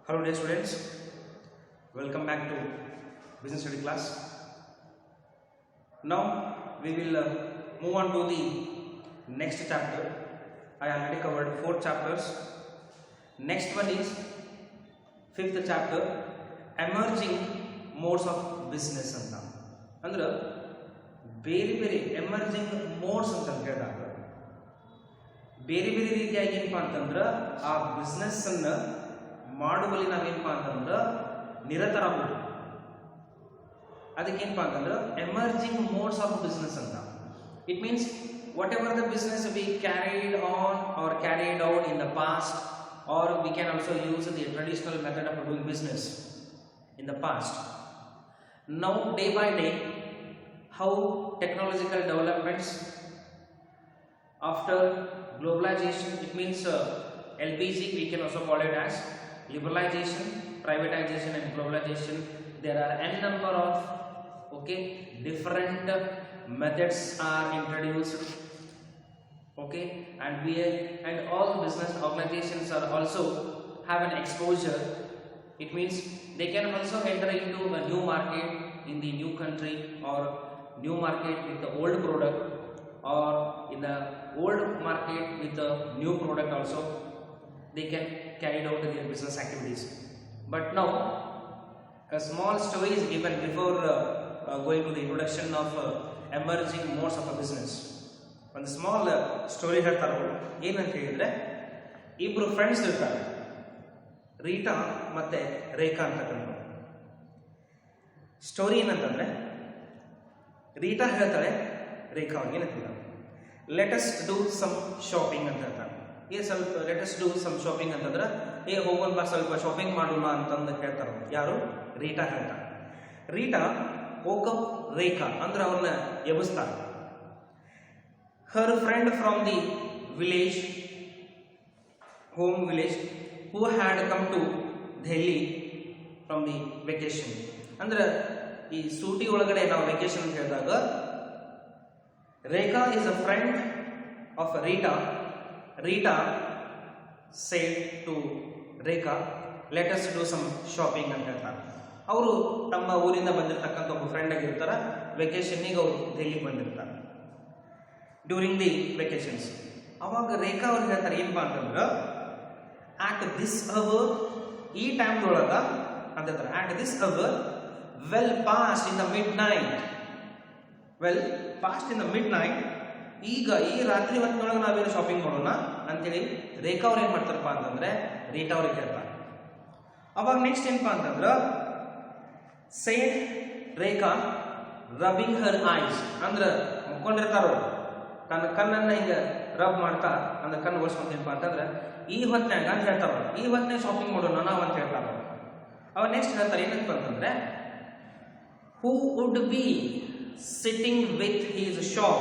Hello dear students, welcome back to business study class. Now we will move on to the next chapter. I already covered 4 chapters. Next one is 5th chapter, emerging modes of business anta. Andra ಬೇರೆ emerging modes ಅಂತ ಹೇಳಿದಾಗ ಬೇರೆ ರೀತಿಯಾಗಿ ಏನಪ್ಪಾ ಅಂತಂದ್ರೆ ಆ business ಅನ್ನ ಮಾಡುವಲ್ಲಿ ನಾವೇನಪ್ಪಾ ಅಂತಂದ್ರೆ ನಿರತರಾಗಬೇಕು. ಅದಕ್ಕೇನಪ್ಪಾ ಅಂತಂದ್ರೆ ಎಮರ್ಜಿಂಗ್ ಮೋಡ್ಸ್ ಆಫ್ ಬಿಸ್ನೆಸ್ ಅಂತ. It means whatever the business we carried on or carried out in the past, or we can also use the traditional method of doing business in the past. Now day by day how technological developments after globalization, it means LPG, we can also call it as liberalization, privatization and globalization. There are n number of different methods are introduced, and all the business organizations are also have an exposure. It means they can also enter into a new market in the new country, or new market with the old product, or in the old market with the new product also they can carry out their business activities. But now a small story is given before going to the introduction of emerging modes of a business. One small story ಹೇಳ್ತಾರೆ. ಏನಂತ ಹೇಳಿದ್ರೆ, ಇಬ್ರು friends ಇರ್ತಾರೆ, Rita ಮತ್ತೆ ರೇಖಾ ಅಂತಕ್ಕಂಥ. Story ಏನಂತಂದ್ರೆ, Rita ಹೇಳ್ತಾಳೆ ರೇಖಾ ಅವ್ರಿಗೆ ಏನಂತ, let us do some shopping ಅಂತ ಹೇಳ್ತಾಳೆ. ಸ್ವಲ್ಪ let us do some shopping ಅಂತಂದ್ರೆ, ಹೋಗೋಣ ಬಾ ಸ್ವಲ್ಪ ಶಾಪಿಂಗ್ ಮಾಡೋಣ ಅಂತಂದು ಹೇಳ್ತಾರೆ. ಯಾರು? ರೀಟಾ ಹೇಳ್ತಾಳೆ. ರೀಟಾ ಓಕಪ್ ರೇಖಾ ಅಂದ್ರೆ ಅವ್ರನ್ನ ಎಬ್ಬಿಸ್ತಾಳೆ. Her friend from the village, home village, who had come to Delhi from the vacation. ಅಂದ್ರೆ ಈ ಸೂಟಿ ಒಳಗಡೆ ನಾವು ವೆಕೇಶನ್ ಅಂತ ಹೇಳಿದಾಗ, Rekha is a friend of Rita. Rita said to Rekha, let us do some shopping ಅಂತ ಹೇಳ್ತಾರೆ. ಅವರು ತಮ್ಮ ಊರಿಂದ ಬಂದಿರತಕ್ಕಂಥ ಒಬ್ಬ ಫ್ರೆಂಡ್ ಆಗಿರ್ತಾರ, ವೆಕೇಶನ್ನಿಗೆ ಅವರು ದೆಹಲಿಗೆ ಬಂದಿರ್ತಾರೆ ಡ್ಯೂರಿಂಗ್ ದಿ ವೆಕೇಶನ್ಸ್. ಅವಾಗ ರೇಖಾ ಅವ್ರಿಗೆ ಹೇಳ್ತಾರೆ ಏನಪ್ಪಾ ಅಂತಂದ್ರೆ, ಆಟ್ ದಿಸ್ ಅವರ್, ಈ ಟೈಮ್ದೊಳಗ ಅಂತ ಹೇಳ್ತಾರೆ, at this hour well past in the midnight, well past in the midnight, ಈಗ ಈ ರಾತ್ರಿ ಹೊತ್ತಿನೊಳಗೆ ನಾವೇನು ಶಾಪಿಂಗ್ ಮಾಡೋಣ ಅಂತೇಳಿ ರೇಖಾ ಅವ್ರು ಏನ್ ಮಾಡ್ತಾರಪ್ಪ ಅಂತಂದ್ರೆ ರೀಟಾ ಅವ್ರಿಗೆ ಹೇಳ್ತಾರೆ. ಅವಾಗ ನೆಕ್ಸ್ಟ್ ಏನಪ್ಪಾ ಅಂತಂದ್ರೆ, ಸೇಡ್ ರೇಖಾ ರಬ್ಬಿಂಗ್ ಹರ್ ಐಸ್, ಅಂದ್ರೆ ಮುಕ್ಕೊಂಡಿರ್ತಾರ, ತನ್ನ ಕಣ್ಣನ್ನ ಈಗ ರಬ್ ಮಾಡ್ತಾ ಅಂದ್ರೆ ಕಣ್ಣು ಓಡಿಸ್ಕೊಂತೇನಪ್ಪ ಅಂತಂದ್ರೆ, ಈ ಹೊತ್ತಿನಾಗ ಅಂತ ಹೇಳ್ತಾರ, ಈ ಹೊತ್ತಿನಾಗ ಶಾಪಿಂಗ್ ಮಾಡೋಣ ನಾವು ಅಂತ ಹೇಳ್ತಾರ. ಅವಾಗ ನೆಕ್ಸ್ಟ್ ಹೇಳ್ತಾರೆ ಏನಂತ ಅಂತಂದ್ರೆ, who would be sitting with his shop,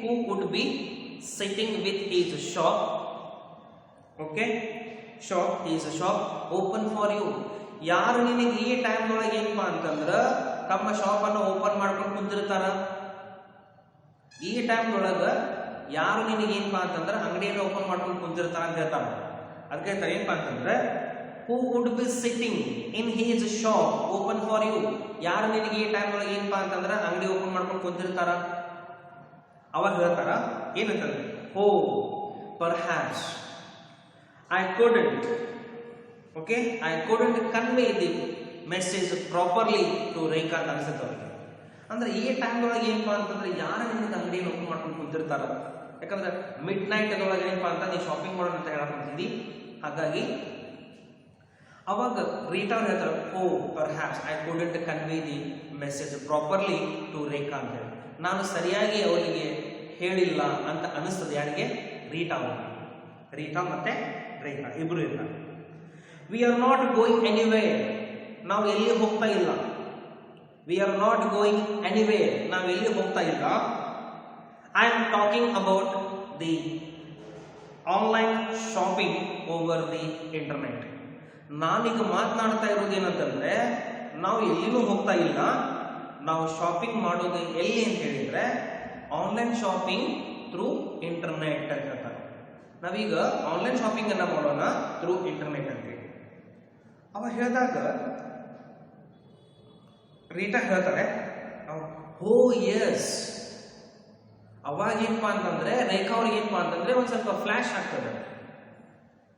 who would be sitting with his shop, shop, his shop open for you. ಯಾರು ನಿನಗೆ ಈ ಟೈಮ್ ಒಳಗೆ ಏನಪ್ಪಾ ಅಂತಂದ್ರೆ ತಮ್ಮ ಶಾಪ್ ಅನ್ನು ಓಪನ್ ಮಾಡ್ಕೊಂಡು ಕುಂತಿರ್ತಾರ, ಈ ಟೈಮ್ ಒಳಗ ಯಾರು ನಿನಗೆ ಏನಪ್ಪಾ ಅಂತಂದ್ರೆ ಅಂಗಡಿಯನ್ನು ಓಪನ್ ಮಾಡ್ಕೊಂಡು ಕುಂತಿರ್ತಾರ ಅಂತ ಹೇಳ್ತಾರ. ಅದಕ್ಕೆ ಹೇಳ್ತಾರೆ ಏನಪ್ಪಾ ಅಂತಂದ್ರೆ, who would be sitting in his shop open for you. ಯಾರು ನಿನಗೆ ಈ ಟೈಮ್ ಒಳಗೆ ಏನಪ್ಪಾ ಅಂತಂದ್ರೆ ಅಂಗಡಿ ಓಪನ್ ಮಾಡ್ಕೊಂಡು ಕುಂತಿರ್ತಾರ. ಅವಾಗ ಹೇಳ್ತಾರ ಏನಂತಂದ್ರೆ, ಹೋ perhaps I couldn't convey the message properly to ರೇಖಾ ಅಂತ ಅನ್ಸುತ್ತೆ ಅವ್ರಿಗೆ. ಅಂದ್ರೆ ಈ ಟೈಮ್ ಒಳಗೆ ಏನಪ್ಪಾ ಅಂತಂದ್ರೆ ಯಾರು ನಿನಗೆ ಅಂಗಡಿಯನ್ನು ಓಪನ್ ಮಾಡ್ಕೊಂಡು ಕುಂತಿರ್ತಾರ, ಯಾಕಂದ್ರೆ ಮಿಡ್ ನೈಟ್ ಅದೊಳಗೆ ಏನಪ್ಪಾ ಅಂತ ನೀವು ಶಾಪಿಂಗ್ ಮಾಡೋಣ ಅಂತ ಹೇಳಕೊಂತಿದ್ದಿ. ಹಾಗಾಗಿ ಅವಾಗ ರೀಟಾ ಹೇಳ್ತಾರೆ, oh perhaps I couldn't convey the message properly to Rekha ಅಂತ ಹೇಳಿ, ನಾನು ಸರಿಯಾಗಿ ಅವರಿಗೆ ಹೇಳಿಲ್ಲ ಅಂತ ಅನಿಸ್ತದೆ. ಯಾರಿಗೆ? ರೀಟಾ ಅವರಿಗೆ. ರೀಟಾ ಮತ್ತೆ ರೇಖಾ ಇಬ್ರು ಇರ್ತಾರೆ. We are not going anywhere, ನಾವು ಎಲ್ಲಿ ಹೋಗ್ತಾ ಇಲ್ಲ. We are not going anywhere, ನಾವು ಎಲ್ಲಿ ಹೋಗ್ತಾ ಇಲ್ಲ. I am talking about the online shopping over the internet. ನಾನೀಗ ಮಾತನಾಡ್ತಾ ಇರೋದೇನಂತಂದ್ರೆ, ನಾವು ಎಲ್ಲಿನೂ ಹೋಗ್ತಾ ಇಲ್ಲ, ನಾವು ಶಾಪಿಂಗ್ ಮಾಡೋದು ಎಲ್ಲಿ ಅಂತ ಹೇಳಿದ್ರೆ ಆನ್ಲೈನ್ ಶಾಪಿಂಗ್ ಥ್ರೂ ಇಂಟರ್ನೆಟ್ ಅಂತ ಹೇಳ್ತಾರೆ. ನಾವೀಗ ಆನ್ಲೈನ್ ಶಾಪಿಂಗ್ ಅನ್ನ ಮಾಡೋಣ ಥ್ರೂ ಇಂಟರ್ನೆಟ್ ಅಂತ ಹೇಳಿ. ಅವ ಹೇಳಿದಾಗ ರೀಟಾ ಹೇಳ್ತಾರೆ ಓ ಎಸ್. ಅವಾಗ ಏನಪ್ಪಾ ಅಂತಂದ್ರೆ ರೇಖಾ ಅವ್ರಿಗೆ ಏನಪ್ಪಾ ಅಂತಂದ್ರೆ ಒಂದ್ ಸ್ವಲ್ಪ ಫ್ಲಾಶ್ ಆಗ್ತದೆ.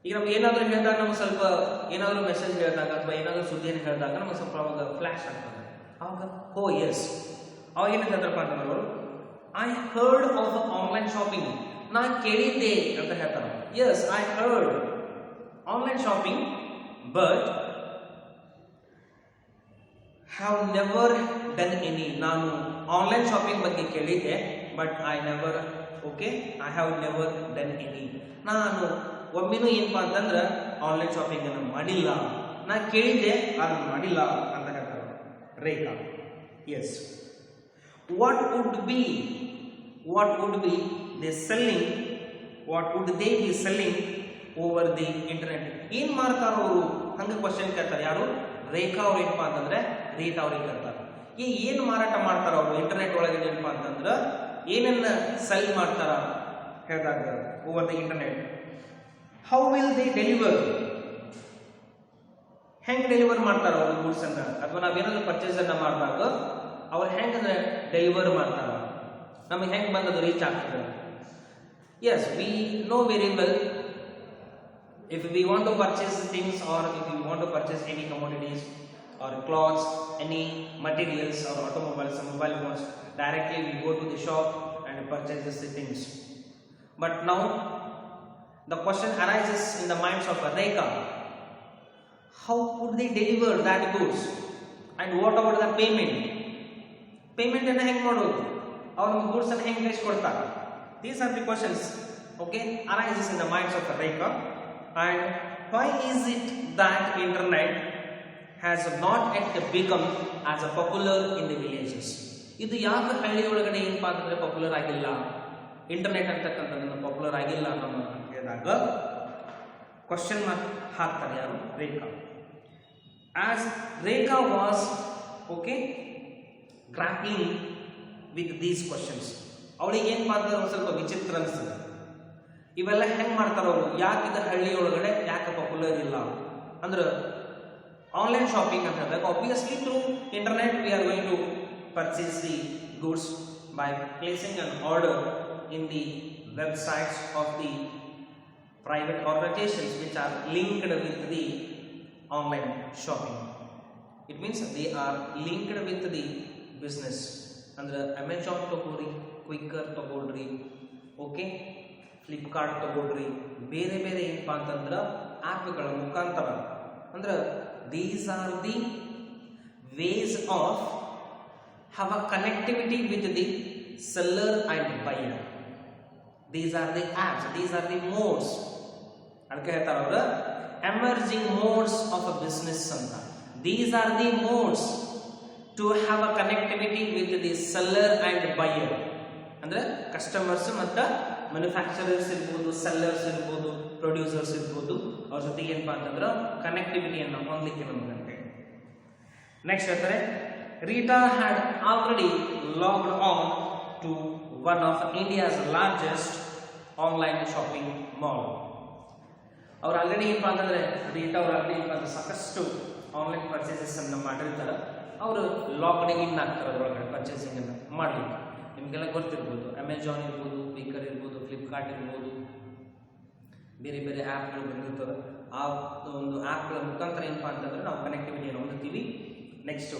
ಈಗ ನಮ್ಗೆ ಏನಾದ್ರು ಹೇಳಿದಾಗ ನಮ್ಗೆ ಸ್ವಲ್ಪ ಏನಾದ್ರು ಮೆಸೇಜ್ ಹೇಳಿದಾಗ ಅಥವಾ ಏನಾದ್ರು ಸುದ್ದಿಯನ್ನು ಹೇಳಿದಾಗ ನಮ್ಗೆ ಸ್ವಲ್ಪ ಅವಾಗ ಫ್ಲಾಶ್ ಆಗ್ತದೆ. ಅವಾಗ ಓ ಎಸ್. ಅವಾಗ ಏನ್ ಹೇಳ್ತಾರಪ್ಪ ಅಂತಂದ್ರೆ ಅವರು I heard of online shopping. ನಾ ಕೇಳಿದ್ದೆ ಅಂತ ಹೇಳ್ತಾರೆ. Yes I heard online shopping but have never done any. ನಾನು ಆನ್ಲೈನ್ ಶಾಪಿಂಗ್ ಬಗ್ಗೆ ಕೇಳಿದ್ದೆ but I never I have never done any. ನಾನು ಒಮ್ಮೆನೂ ಏನಪ್ಪಾ ಅಂತಂದ್ರೆ ಆನ್ಲೈನ್ ಶಾಪಿಂಗ್ ಅನ್ನು ಮಾಡಿಲ್ಲ. ನಾ ಕೇಳಿದ್ದೆ ಅದನ್ನು ಮಾಡಿಲ್ಲ ಅಂತ ಹೇಳ್ತಾರೆ Rekha. Yes. What would be they selling, what would they be selling over the internet. ಏನ್ ಮಾಡ್ತಾರ ಅವರು ಹಂಗೆ ಕ್ವಶನ್ ಕೇಳ್ತಾರೆ. ಯಾರು? ರೇಖಾ ಅವ್ರು ಏನಪ್ಪಾ ಅಂತಂದ್ರೆ ರೀಟಾ ಅವ್ರಿಗೆ ಕೇಳ್ತಾರೆ. ಏನ್ ಮಾರಾಟ ಮಾಡ್ತಾರ ಅವರು ಇಂಟರ್ನೆಟ್ ಒಳಗೆ ಏನಪ್ಪಾ ಅಂತಂದ್ರ ಏನನ್ನ ಸೆಲ್ ಮಾಡ್ತಾರ ಹೇಳಿದಾಗ over the internet. How will they deliver? ಹೆಂಗ್ ಡೆಲಿವರ್ ಮಾಡ್ತಾರ ಅವರು ಗೂಡ್ಸ್ ಅನ್ನ, ಅಥವಾ ನಾವೇನಾದ್ರು ಪರ್ಚೇಸ್ ಅನ್ನ ಮಾಡಿದಾಗ ಅವ್ರು ಹೆಂಗಂದ್ರೆ ಡೆಲಿವರ್ ಮಾಡ್ತಾರ, ನಮಗೆ ಹೆಂಗ್ ಬಂದದು ರೀಚ್ ಆಗ್ತದೆ. Yes, we know very well. If we want to purchase things or if we want to purchase any commodities or clothes, any materials or automobiles or mobile phones, directly we go to the shop and purchase the things. But now the question arises in the minds of Rekha. How could they deliver that goods? And what about the payment? Payment ಅನ್ನು ಹೆಂಗ್ ಮಾಡೋದು? ಅವರು goods ಅನ್ನು ಹೆಂಗ್ ಕಳಿಸ್ಕೊಡ್ತಾರೆ? These are the questions, arises in the minds of Rekha. And why is it that internet has not yet become as a popular in the villages? ಇದು ಯಾಕೆ ಹಳ್ಳಿ ಒಳಗಡೆ ಏನಪ್ಪಾ ಅಂತಂದ್ರೆ ಪಾಪ್ಯುಲರ್ ಆಗಿಲ್ಲ, ಇಂಟರ್ನೆಟ್ ಅಂತಕ್ಕಂಥದ್ದು ಪಾಪ್ಯುಲರ್ ಆಗಿಲ್ಲ ನಮ್ಮ ಹೇಳಿದಾಗ ಕ್ವಶನ್ ಮಾರ್ಕ್ ಹಾಕ್ತಾರೆ ಯಾರು? Rekha. As Rekha was grappling with these questions, ಅವಳಿಗೆ ಏನಪ್ಪಾ ಅಂತಂದ್ರೆ ಒಂದು ಸ್ವಲ್ಪ ವಿಚಿತ್ರ ಅನಿಸ್ತದೆ. ಇವೆಲ್ಲ ಹೆಂಗ್ ಮಾಡ್ತಾರ ಅವರು? ಯಾಕಿದ ಹಳ್ಳಿ ಒಳಗಡೆ ಯಾಕೆ ಪಾಪ್ಯುಲರ್ ಇಲ್ಲ ಅಂದ್ರೆ ಆನ್ಲೈನ್ ಶಾಪಿಂಗ್ ಅಂತ ಹೇಳಿದಾಗ obviously through internet we are going to purchase the goods by placing an order in the websites of the private organisations which are linked with the online shopping. It means they are linked with the business. ಅಂದ್ರೆ Amazon ತಗೋರಿ, ಕ್ವಿಕ್ಕರ್ ತಗೊಳ್ರಿ, ಫ್ಲಿಪ್ಕಾರ್ಟ್ ತಗೊಳ್ರಿ, ಬೇರೆ ಬೇರೆ ಏನಪ್ಪಾ ಅಂತಂದ್ರೆ ಆ್ಯಪ್ಗಳ ಮುಖಾಂತರ. ಅಂದ್ರೆ these are the ways of have a connectivity with the seller and buyer. These are the apps, these are the modes. ಅದಕ್ಕೆ ಹೇಳ್ತಾರೆ ಅವರು emerging modes of a business ಅಂತ. These are the modes to have a connectivity with the seller and buyer. ಅಂದ್ರೆ customers ಮತ್ತು manufacturers ಇರ್ಬೋದು, sellers ಇರ್ಬೋದು, producers ಇರ್ಬೋದು, ಅವ್ರ ಜೊತೆಗೆ ಏನಪ್ಪಾ ಅಂತಂದ್ರೆ ಕನೆಕ್ಟಿವಿಟಿಯನ್ನು ಹೊಂದಲಿಕ್ಕೆ ನಮಗಂತೆ. ನೆಕ್ಸ್ಟ್ ಹೇಳ್ತಾರೆ Rita had already logged on to one of India's largest online shopping mall. ಅವ್ರು ಆಲ್ರೆಡಿ ಏನಪ್ಪಾ ಅಂತಂದ್ರೆ ರೀಟಾ ಅವ್ರು ಆಲ್ರೆಡಿ ಏನಪ್ಪಾ ಅಂದ್ರೆ ಸಾಕಷ್ಟು ಆನ್ಲೈನ್ ಪರ್ಚೇಸಸ್ ಅನ್ನು ಮಾಡಿರ್ತಾರೆ. ಅವರು ಲಾಕ್ಡ್ ಇನ್ ಆಗ್ತಾರೆ ಅದರೊಳಗಡೆ ಪರ್ಚೇಸಿಂಗ್ ಅನ್ನು ಮಾಡಲಿಕ್ಕೆ. ನಿಮಗೆಲ್ಲ ಗೊತ್ತಿರ್ಬೋದು, ಅಮೆಜಾನ್ ಇರ್ಬೋದು, ಕ್ವಿಕ್ಕರ್ ಇರ್ಬೋದು, ಫ್ಲಿಪ್ಕಾರ್ಟ್ ಇರ್ಬೋದು, ಬೇರೆ ಬೇರೆ ಆ್ಯಪ್ಗಳು ಬಂದಿರ್ತವೆ. ಆ ಒಂದು ಆ್ಯಪ್ಗಳ ಮುಖಾಂತರ ಏನಪ್ಪಾ ಅಂತಂದ್ರೆ ನಾವು ಕನೆಕ್ಟಿವಿಟಿಯನ್ನು ಹೊಂದುತ್ತೀವಿ, ನೆಕ್ಸ್ಟ್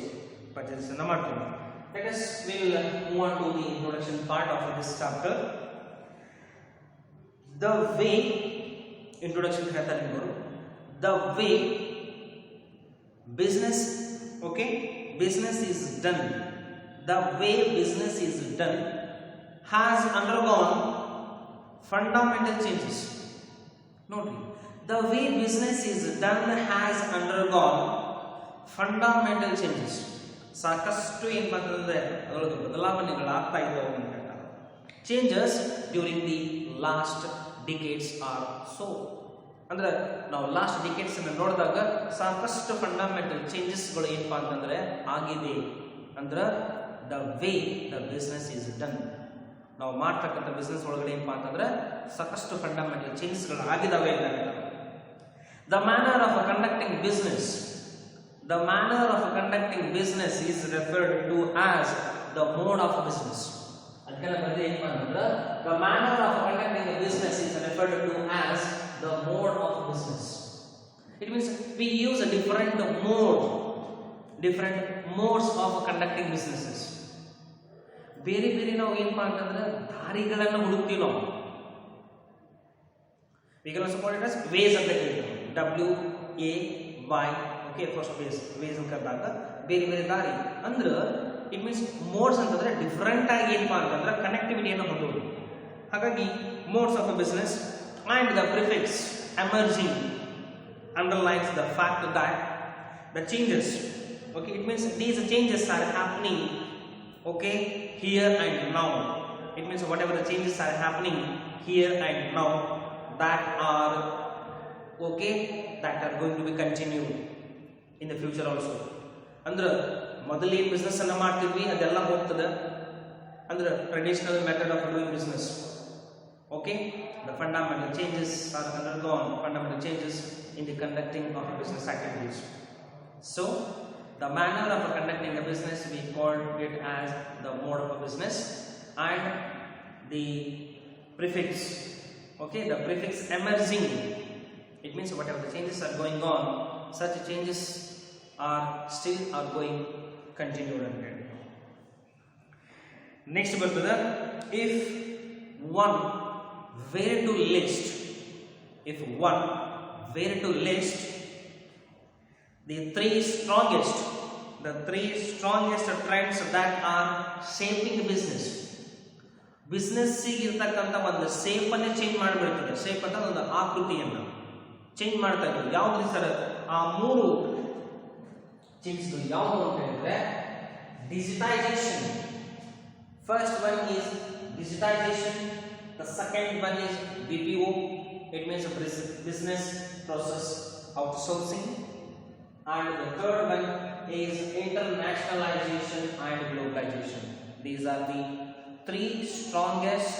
ಪರ್ಚೇಸಸ್ ಅನ್ನು ಮಾಡ್ತೀವಿ. Let us will move on to the introduction part of this chapter. The way introduction ಹೇಳ್ತಾರೆ ಇವರು. The way business business is done. The way business is done has undergone fundamental changes. Note, the way business is done has undergone fundamental changes. ಸಾಕಷ್ಟು ಏನು ಅಂತಂದ್ರೆ ಅದರದ್ದು ಬದಲಾವಣೆಗಳಾಗ್ತಾ ಇದ್ದಾವೆ ಅಂತ ಹೇಳ್ತಾರೆ. Changes during the last decades are so. ಅಂದ್ರೆ ನಾವು last decades ಅನ್ನು ನೋಡಿದಾಗ ಸಾಕಷ್ಟು ಫಂಡಮೆಂಟಲ್ ಚೇಂಜಸ್ಗಳು ಏನಪ್ಪಾ ಅಂತಂದ್ರೆ ಆಗಿದೆ. ಅಂದ್ರೆ the way the business is done, ನಾವು ಮಾಡ್ತಕ್ಕಂಥ ಬಿಸ್ನೆಸ್ ಒಳಗಡೆ ಏನಪ್ಪಾ ಅಂತಂದ್ರೆ ಸಾಕಷ್ಟು ಫಂಡಮೆಂಟಲ್ ಚೇಂಜಸ್ಗಳು ಆಗಿದಾವೆ ಅಂತ ಹೇಳ್ತಾರೆ. The manner of conducting business, the manner of conducting business is referred to as the mode of business. ಅದಕ್ಕೆಲ್ಲ ಬಂದು ಏನಪ್ಪ ಅಂತಂದ್ರೆ the manner of conducting a business is referred to as the mode of business. It means we use a different modes of conducting businesses. ಬೇರೆ ಬೇರೆ ನಾವು ಏನಪ್ಪ ಅಂತಂದ್ರೆ ದಾರಿಗಳನ್ನು ಹುಡುಕ್ತೀವಿ ನಾವು. We can also call it as ways ಅಂತ ಹೇಳ್ತೀವಿ. WAY, okay, first ways ಅಂತ ಕರೆದಾಗ ಬೇರೆ ಬೇರೆ ದಾರಿ ಅಂದ್ರೆ ಇಟ್ ಮೀನ್ಸ್ ಮೋಡ್ಸ್ ಅಂತಂದ್ರೆ ಡಿಫರೆಂಟ್ ಆಗಿ ಏನಪ್ಪ ಅಂತಂದ್ರೆ ಕನೆಕ್ಟಿವಿಟಿಯನ್ನು ಹೊಂದೋದು. ಹಾಗಾಗಿ modes of a business and the prefix emerging underlines the fact that the changes, okay, it means these changes are happening, okay, here and now. It means whatever the changes are happening here and now, that are okay, that are going to be continued in the future also. ಅಂದ್ರೆ ಮೊದಲು ಏನು business ಅನ್ನ ಮಾಡ್ತಿದ್ವಿ ಅದೆಲ್ಲ ಹೋಗ್ತದೆ ಅಂದ್ರೆ traditional method of doing business. Okay, the fundamental changes are undergone, fundamental changes in the conducting of business activities. So the manner of conducting a business, we call it as the mode of a business, and the prefix, okay, the prefix emerging, it means whatever the changes are going on, such changes are still are going continued. Next bರ್ತದೆ, if one were to list the three strongest trends that are shaping business ಗೆ ಇರತಕ್ಕಂತ ಒಂದು shape ಅನ್ನು change ಮಾಡಿಬಿಡ್ತದೆ. Shape ಅಂತ ಒಂದು ಆಕೃತಿಯನ್ನು change ಮಾಡ್ತಾ ಇದ್ರು. ಯಾವ್ದು ಸರ್ ಆ ಮೂರು ಚೇಂಜ್ಗಳು ಯಾವುದು ಅಂತ ಹೇಳಿದ್ರೆ digitisation. First one is digitisation. The second one is BPO, it means business process outsourcing, and the third one is internationalization and globalization. These are the three strongest,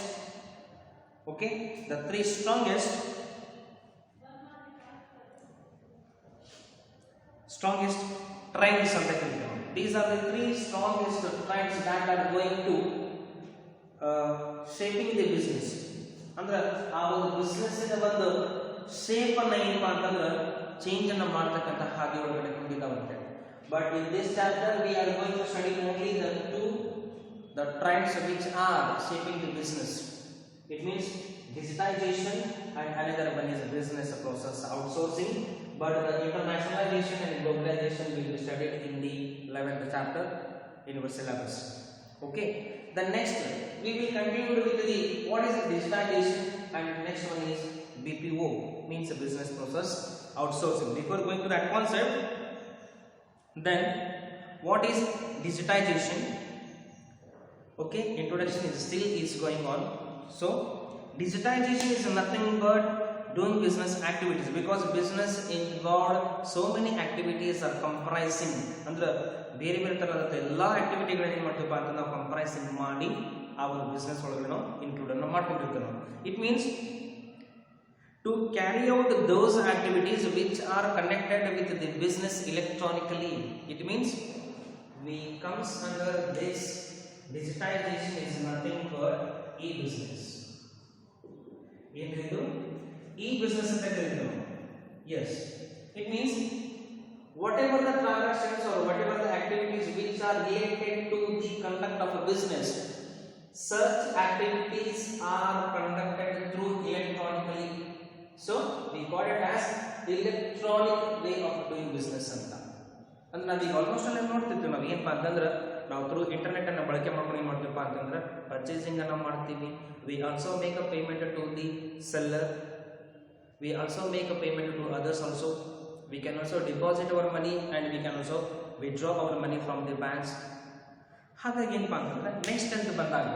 okay, the three strongest trends ಅಂತ ಕರೀತಾರೆ. These are the three strongest trends that are going to shaping the business. ಅಂದ್ರೆ ಆ ಒಂದು business ಒಂದು shape ಅನ್ನ ಏನಪ್ಪಾ ಅಂತಂದ್ರೆ change ಅನ್ನ ಮಾಡ್ತಕ್ಕಂತ ಹಾಗೆ ಒಳಗಡೆ ಹೊಂದಿದ್ದಾವಂತೆ. But in this chapter we are going to study only the trends which are shaping the business. It means digitization, and another one is business process outsourcing, but the internationalization and globalization will be studied in the 11th chapter in our syllabus. Okay, the next we will continue with the what is digitization, and next one is BPO, means a business process outsourcing. Before going to that concept, then what is digitization? Okay, introduction is still going on. So digitization is nothing but doing business activities, because business involved so many activities are comprising, ಅಂದ್ರೆ ಬೇರೆ ಬೇರೆ ತರಹದ ಎಲ್ಲಾ ಆಕ್ಟಿವಿಟಿಗಳನ್ನು ಏನು ಮಾಡ್ತೀವಿ ಅಂತ ನಾವು ಕಂಪ್ರೈಸಿಂಗ್ ಮಾಡಿ ಆ ಒಂದು ಬಿಸ್ನೆಸ್ ಒಳಗಡೆ ನಾವು ಇನ್ಕ್ಲೂಡ್ ಅನ್ನು ಮಾಡ್ಕೊಂಡಿರ್ತೀವಿ ನಾವು. It means to carry out those activities which are connected with the business electronically. It means we comes under this digitization is nothing but e-business. ಏನಿದು e-business ಅಂತ ಕರೀತೀವಿ. Yes, it means whatever the transactions or whatever the activities which are related to the conduct of a business, such activities are conducted through electronically. So we call it as electronic way of doing business ಅಂತ. ಅಂದ್ರೆ ನಾವೀಗ almost ಎಲ್ಲ ನೋಡ್ತಿರ್ತೀವಿ ನಾವು ಏನಪ್ಪಾ ಅಂತಂದ್ರೆ ನಾವು through internet ಅನ್ನು ಬಳಕೆ ಮಾಡ್ಕೊಂಡು ಏನು ಮಾಡ್ತೀವಪ್ಪ ಅಂತಂದ್ರೆ ಪರ್ಚೇಸಿಂಗ್ ಅನ್ನು ಮಾಡ್ತೀವಿ. We also make a payment to the seller, we also make a payment to others also. We can also deposit our money and we can also withdraw our money from the banks. ಹಾಗಾಗಿ ಏನಪ್ಪಾ ಅಂತಂದ್ರೆ next ಅಂತ ಬಂದಾಗ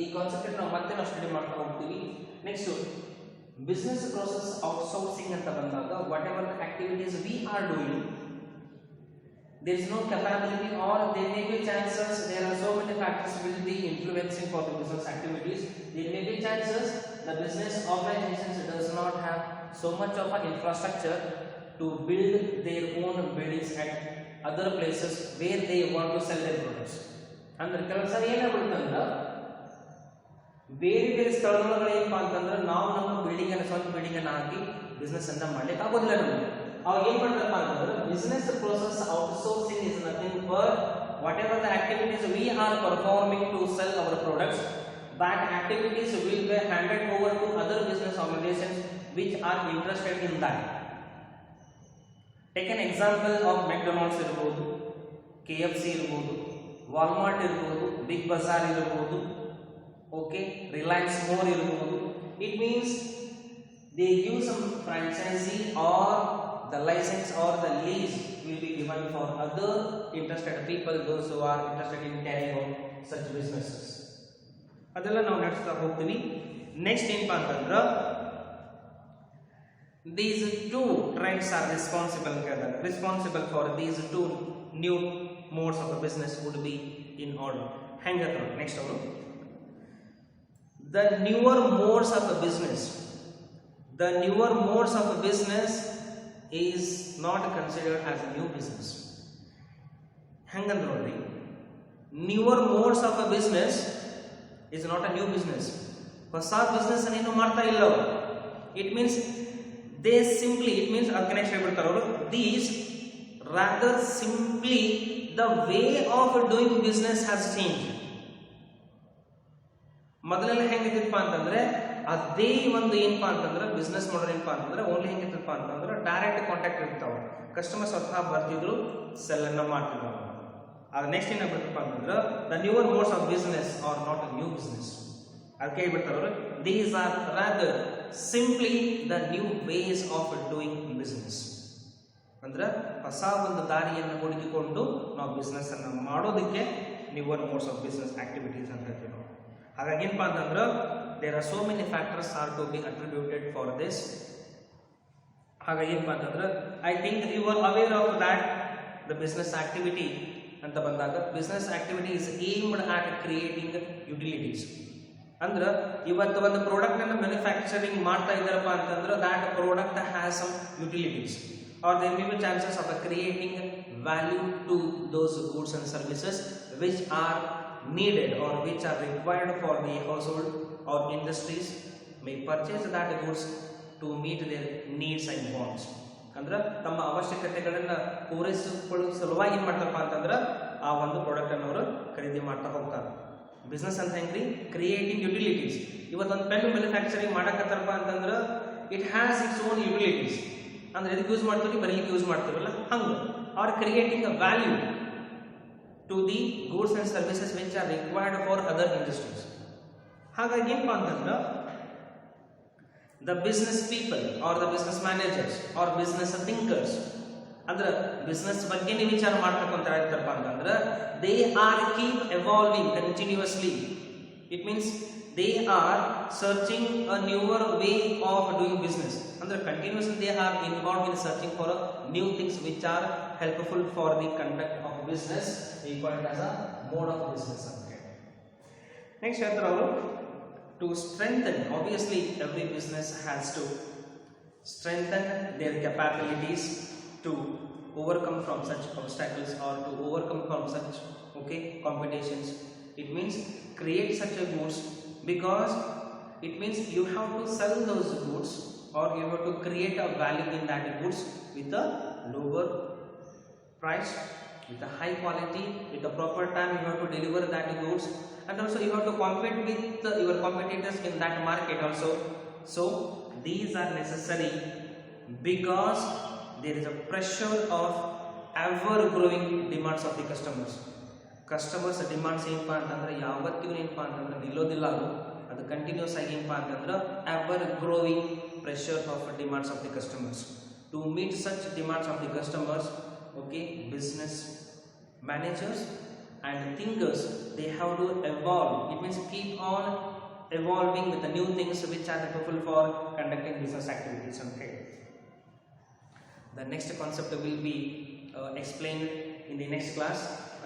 ಈ concept ನಾವು ಮತ್ತೆ ನಾವು study ಮಾಡ್ತಾ ಹೋಗ್ತೀವಿ. ನೆಕ್ಸ್ಟ್ ಬಿಸ್ನೆಸ್ ಪ್ರೋಸೆಸ್ ಔಟ್ಸೋರ್ಸಿಂಗ್ ಅಂತ ಬಂದಾಗ what ever the activities we are doing, there is no capability or there may be chances, there are so many factors will be influencing for the business activities. There may be chances the business organizations does not have so much of an infrastructure to build their own buildings at other places where they want to sell their products. ಅಂದ್ರೆ ಕೆಲವು ಸರಿ ಏನಾಗ್ಬಿಡುತ್ತಂದ್ರೆ ಬೇರೆ ಬೇರೆ ಸ್ಥಳಗಳು ಏನಪ್ಪಾ ಅಂತಂದ್ರೆ ನಾವು ನಮ್ಮ ಬಿಲ್ಡಿಂಗ್ ಅನ್ನು ಸ್ವಂತ ಬಿಲ್ಡಿಂಗ್ ಅನ್ನು ಹಾಕಿ ಬಿಸ್ನೆಸ್ ಅಂತ ಮಾಡ್ಲಿಕ್ಕೆ ಆಗೋದಿಲ್ಲ ನಮಗೆ. ಅವಾಗ ಏನ್ ಮಾಡ್ತಾರಪ್ಪ ಅಂತಂದ್ರೆ business process outsourcing is nothing but whatever the activities we are performing to sell our products, that activities will be handed over to other business organizations which are interested in that. Take an example of McDonald's irbodu, KFC irbodu, Walmart irbodu, Big Bazaar irbodu, okay, Reliance More irbodu. It means they give some franchisee or the license or the lease will be given for other interested people, those who are interested in carrying out such businesses. ಅದೆಲ್ಲ ನಾವು ನಡೆಸ್ತಾ ಹೋಗ್ತೀವಿ. Next ಏನಪ್ಪಾ ಅಂತಂದ್ರೆ these two trends are responsible for these two new modes of a business would be in order. ಹೆಂಗತ್ರ next ಅವರು the newer modes of a business is not considered as a new business. Hangandre nodri, newer modes of a business is not a new business. ಹೊಸ business ಅನ್ನೇನು ಮಾಡ್ತಾ ಇಲ್ಲ ಅವರು. It means next ಹೇಳ್ಬಿಡ್ತಾರೆ ಅವರು, these rather simply the way of doing business has changed. ಮೊದಲೆಲ್ಲ ಹೆಂಗಿತ್ತಪ್ಪ ಅಂತಂದ್ರೆ ಅದೇ ಒಂದು ಏನಪ್ಪಾ ಅಂತಂದ್ರೆ ಬಿಸ್ನೆಸ್ ಮಾಡಲ್ ಏನಪ್ಪಾ ಅಂತಂದ್ರೆ ಓನ್ಲಿ ಹೆಂಗಿತ್ತಪ್ಪ ಅಂತಂದ್ರೆ ಡೈರೆಕ್ಟ್ ಕಾಂಟ್ಯಾಕ್ಟ್ ಇರ್ತಾವ, ಕಸ್ಟಮರ್ ಸ್ವತಃ ಬರ್ತಿದ್ರು, ಸೆಲ್ ಅನ್ನ ಮಾಡ್ತಿದ್ರು. ಆಗ ನೆಕ್ಸ್ಟ್ ಏನಾಗ್ಬಿಡ್ತಪ್ಪ ಅಂತಂದ್ರೆ the newer modes of business are not a new business. ಅದಕ್ಕೆ ಹೇಳ್ಬಿಡ್ತಾರೆ ಅವರು, these are rather simply the new ways of doing business. ಅಂದ್ರೆ ಹೊಸ ಒಂದು ದಾರಿಯನ್ನು ಹುಡುಕಿಕೊಂಡು ನಾವು ಬಿಸ್ನೆಸ್ ಅನ್ನ ಮಾಡೋದಕ್ಕೆ newer modes of business activities ಅಂತ ಹೇಳ್ತೀವಿ ನಾವು. ಹಾಗಾಗಿ ಏನಪ್ಪಾ ಅಂತಂದ್ರೆ there are so many factors are to be attributed for this. ಹಾಗಾಗಿ ಏನಪ್ಪಾ ಅಂತಂದ್ರೆ I think you are aware of that the business activity ಅಂತ ಬಂದಾಗ business activity is aimed at creating utilities. ಅಂದ್ರೆ ಇವತ್ತು ಒಂದು ಪ್ರಾಡಕ್ಟ್ ಅನ್ನು ಮ್ಯಾನುಫ್ಯಾಕ್ಚರಿಂಗ್ ಮಾಡ್ತಾ ಇದ್ದಾರಪ್ಪ ಅಂತಂದ್ರೆ that product has some utilities or there may be chances of creating value to those goods and services which are needed or which are required for the household or industries may purchase that goods to meet their needs and wants. ಅಂದ್ರೆ ತಮ್ಮ ಅವಶ್ಯಕತೆಗಳನ್ನ ಪೂರೈಸಿಕೊಳ್ಳುವ ಸಲುವಾಗಿ ಏನು ಮಾಡ್ತಾರಪ್ಪ ಅಂತಂದ್ರೆ ಆ ಒಂದು product ಅನ್ನು ಅವರು ಖರೀದಿ ಮಾಡ್ತಾ ಹೋಗ್ತಾರೆ. ಬಿಸ್ನೆಸ್ ಅಂತ ಹೆಂಗ್ರಿ, ಕ್ರಿಯೇಟಿಂಗ್ ಯುಟಿಲಿಟೀಸ್. ಇವತ್ತೊಂದು ಪೆನ್ ಮ್ಯಾನುಫ್ಯಾಕ್ಚರಿಂಗ್ ಮಾಡಕತ್ತಾರಪ್ಪ ಅಂತಂದ್ರೆ it has its own utilities. ಅಂದ್ರೆ ಇದಕ್ಕೆ ಯೂಸ್ ಮಾಡ್ತೀವಿ, ಬರೀಲಿಕ್ಕೆ ಯೂಸ್ ಮಾಡ್ತೀವಲ್ಲ ಹಂಗೆ. Are creating a value to the goods and services which are required for other industries. ಹಾಗಾಗಿ ಏನಪ್ಪಾ ಅಂತಂದ್ರೆ the business people or the business managers or business thinkers ಅಂದ್ರೆ ಬಿಸ್ನೆಸ್ ಬಗ್ಗೆ ನೀವು ವಿಚಾರ ಮಾಡ್ತಕ್ಕಂತ ಇರ್ತಾರಪ್ಪ ಅಂತಂದ್ರೆ they are keep evolving continuously. It means they are searching a newer way of doing business. ಅಂದ್ರೆ continuously they are involved in searching for new things which are helpful for the conduct of business. We call it as a mode of business. Next ಹೇಳ್ತಾರೆ ಅವರು, to strengthen, obviously every business has to strengthen their capabilities to overcome from such obstacles or to overcome from such competitions. It means create such a goods, because it means you have to sell those goods or you have to create a value in that goods with a lower price, with a high quality, with a proper time you have to deliver that goods, and also you have to compete with your competitors in that market also. So these are necessary because there is a pressure of ever growing demands of the customers. Customers demands ಏನಪ್ಪಾ ಅಂತಂದ್ರೆ ಯಾವತ್ತಿಗೂ ಏನಪ್ಪಾ ಅಂತಂದ್ರೆ ನಿಲ್ಲೋದಿಲ್ಲ, ಅದು continuous ಆಗಿ ಏನಪ್ಪಾ ಅಂತಂದ್ರೆ ever growing pressure of demands of the customers. To meet such demands of the customers, business managers and thinkers, they have to evolve. It means keep on evolving with the new things which are helpful for conducting business activities. The next concept will be explained in the next class.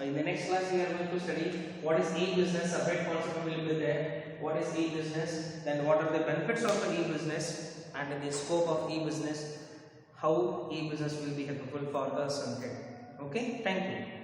In the next class we are going to study what is e-business. Separate concept will be there. What is e-business? Then what are the benefits of an e-business and the scope of e-business? how e-business will be helpful for us ಅಂತ ಹೇಳಿ. Okay, thank you.